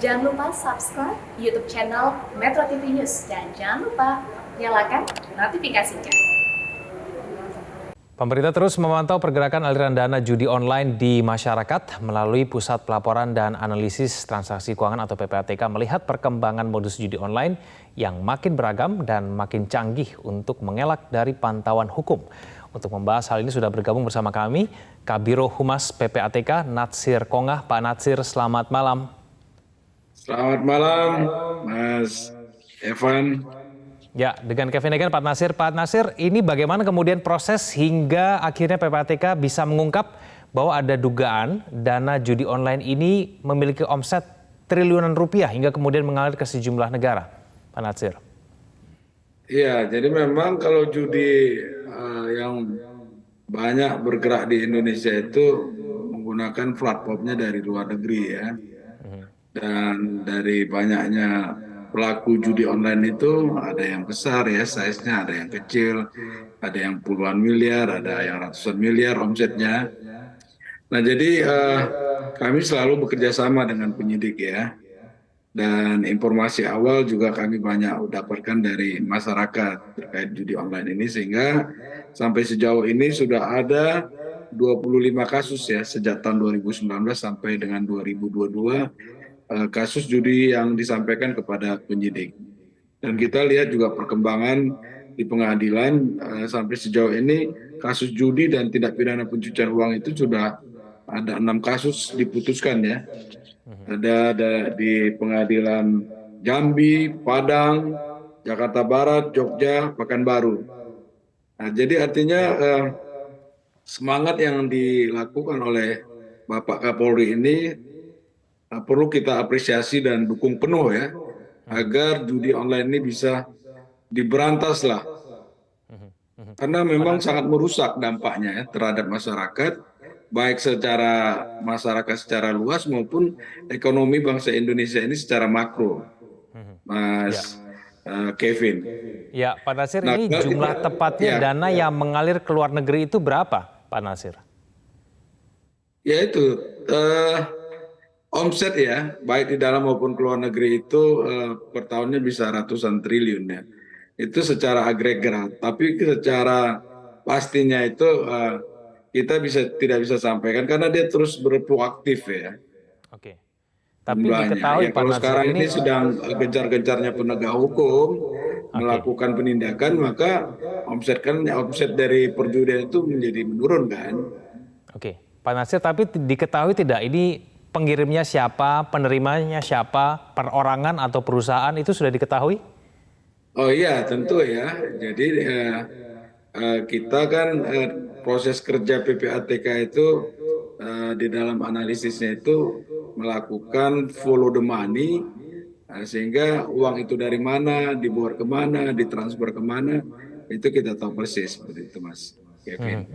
Jangan lupa subscribe YouTube channel Metro TV News dan jangan lupa nyalakan notifikasinya. Pemerintah terus memantau pergerakan aliran dana judi online di masyarakat melalui Pusat Pelaporan dan Analisis Transaksi Keuangan atau PPATK melihat perkembangan modus judi online yang makin beragam dan makin canggih untuk mengelak dari pantauan hukum. Untuk membahas hal ini sudah bergabung bersama kami Kabiro Humas PPATK Natsir Kongah. Pak Natsir, selamat malam. Selamat malam, Mas Evan. Ya, dengan Kevin Egan, Pak Natsir. Pak Natsir, ini bagaimana kemudian proses hingga akhirnya PPATK bisa mengungkap bahwa ada dugaan dana judi online ini memiliki omset triliunan rupiah hingga kemudian mengalir ke sejumlah negara, Pak Natsir? Iya, jadi memang kalau judi yang banyak bergerak di Indonesia itu menggunakan platformnya dari luar negeri ya. Dan dari banyaknya pelaku judi online itu ada yang besar ya size-nya, ada yang kecil, ada yang puluhan miliar, ada yang ratusan miliar omsetnya. Nah jadi kami selalu bekerja sama dengan penyidik ya. Dan informasi awal juga kami banyak dapatkan dari masyarakat terkait judi online ini sehingga sampai sejauh ini sudah ada 25 kasus ya sejak tahun 2019 sampai dengan 2022 kasus judi yang disampaikan kepada penyidik. Dan kita lihat juga perkembangan di pengadilan sampai sejauh ini kasus judi dan tindak pidana pencucian uang itu sudah ada 6 kasus diputuskan ya. Ada di pengadilan Jambi, Padang, Jakarta Barat, Jogja, Pekanbaru. Nah, jadi artinya semangat yang dilakukan oleh Bapak Kapolri ini perlu kita apresiasi dan dukung penuh ya, agar judi online ini bisa diberantas lah. Karena memang sangat merusak dampaknya ya terhadap masyarakat, baik secara masyarakat secara luas maupun ekonomi bangsa Indonesia ini secara makro, Mas Kevin. Ya, Pak Natsir, Nah, ini jumlah tepatnya dana yang mengalir ke luar negeri itu berapa, Pak Natsir? Ya itu, omset ya, baik di dalam maupun ke luar negeri itu per tahunnya bisa ratusan triliun ya. Itu secara agregat, tapi secara pastinya itu kita tidak bisa sampaikan karena dia terus berproaktif ya. Oke. Tapi Jumlahnya. diketahui Ya Pak kalau Natsir sekarang ini ini sedang gencar-gencarnya penegak hukum melakukan penindakan, maka omset dari perjudian itu menjadi menurun kan. Oke, Pak Natsir, tapi diketahui tidak ini pengirimnya siapa, penerimanya siapa, perorangan atau perusahaan itu sudah diketahui? Oh iya tentu ya. Jadi kita kan proses kerja PPATK itu di dalam analisisnya itu melakukan follow the money, sehingga uang itu dari mana, dibawa kemana, ditransfer kemana, itu kita tahu persis seperti itu Mas Kevin.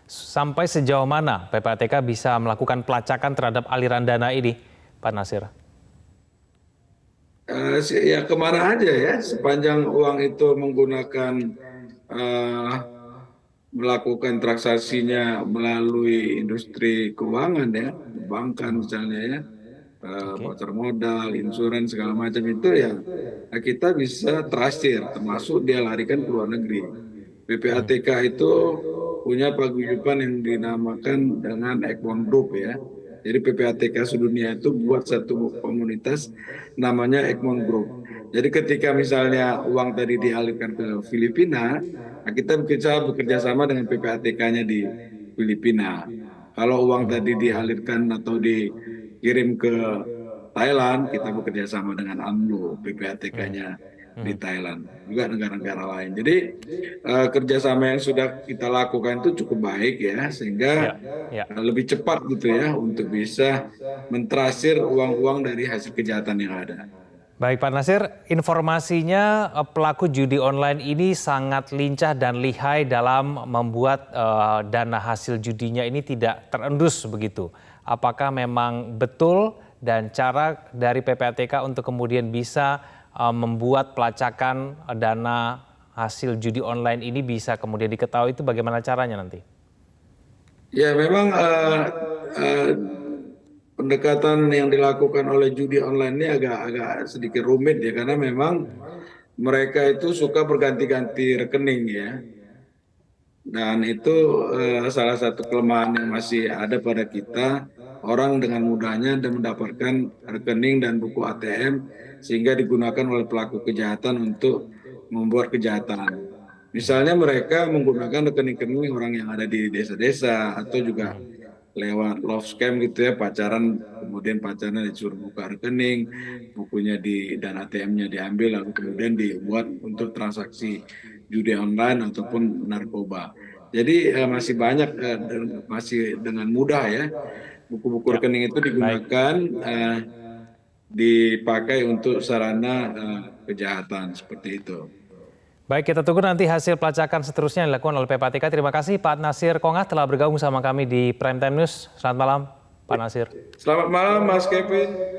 Sampai sejauh mana PPATK bisa melakukan pelacakan terhadap aliran dana ini, Pak Natsir? Ya kemana aja ya, sepanjang uang itu menggunakan melakukan transaksinya melalui industri keuangan ya, perbankan misalnya ya, pasar modal, insurans segala macam itu ya, kita bisa tracir, termasuk dia larikan ke luar negeri. PPATK itu punya paguyuban yang dinamakan dengan Egmont Group ya. Jadi PPATK sedunia itu buat satu komunitas namanya Egmont Group. Jadi ketika misalnya uang tadi dialihkan ke Filipina, kita bisa bekerja sama dengan PPATK-nya di Filipina. Kalau uang tadi dialirkan atau dikirim ke Thailand, kita bekerja sama dengan AMLO, PPATK-nya di Thailand, juga negara-negara lain. Jadi kerjasama yang sudah kita lakukan itu cukup baik ya, sehingga lebih cepat gitu ya untuk bisa mentrasir uang-uang dari hasil kejahatan yang ada. Baik Pak Natsir, informasinya pelaku judi online ini sangat lincah dan lihai dalam membuat dana hasil judinya ini tidak terendus begitu. Apakah memang betul dan cara dari PPATK untuk kemudian bisa membuat pelacakan dana hasil judi online ini bisa kemudian diketahui itu bagaimana caranya nanti? Ya memang pendekatan yang dilakukan oleh judi online ini agak sedikit rumit ya, karena memang mereka itu suka berganti-ganti rekening ya. Dan itu salah satu kelemahan yang masih ada pada kita. Orang dengan mudahnya dan mendapatkan rekening dan buku ATM sehingga digunakan oleh pelaku kejahatan untuk membuat kejahatan. Misalnya mereka menggunakan rekening-rekening orang yang ada di desa-desa atau juga lewat love scam gitu ya, pacaran, kemudian pacarnya disuruh buka rekening, bukunya dan ATM-nya diambil lalu kemudian dibuat untuk transaksi judi online ataupun narkoba. Jadi masih banyak masih dengan mudah ya buku-buku Ya, rekening itu baik. digunakan dipakai untuk sarana kejahatan seperti itu. Baik, kita tunggu nanti hasil pelacakan seterusnya yang dilakukan oleh PPATK. Terima kasih Pak Nasir Konga telah bergabung sama kami di Prime Time News. Selamat malam, Pak Nasir. Selamat malam Mas Kevin.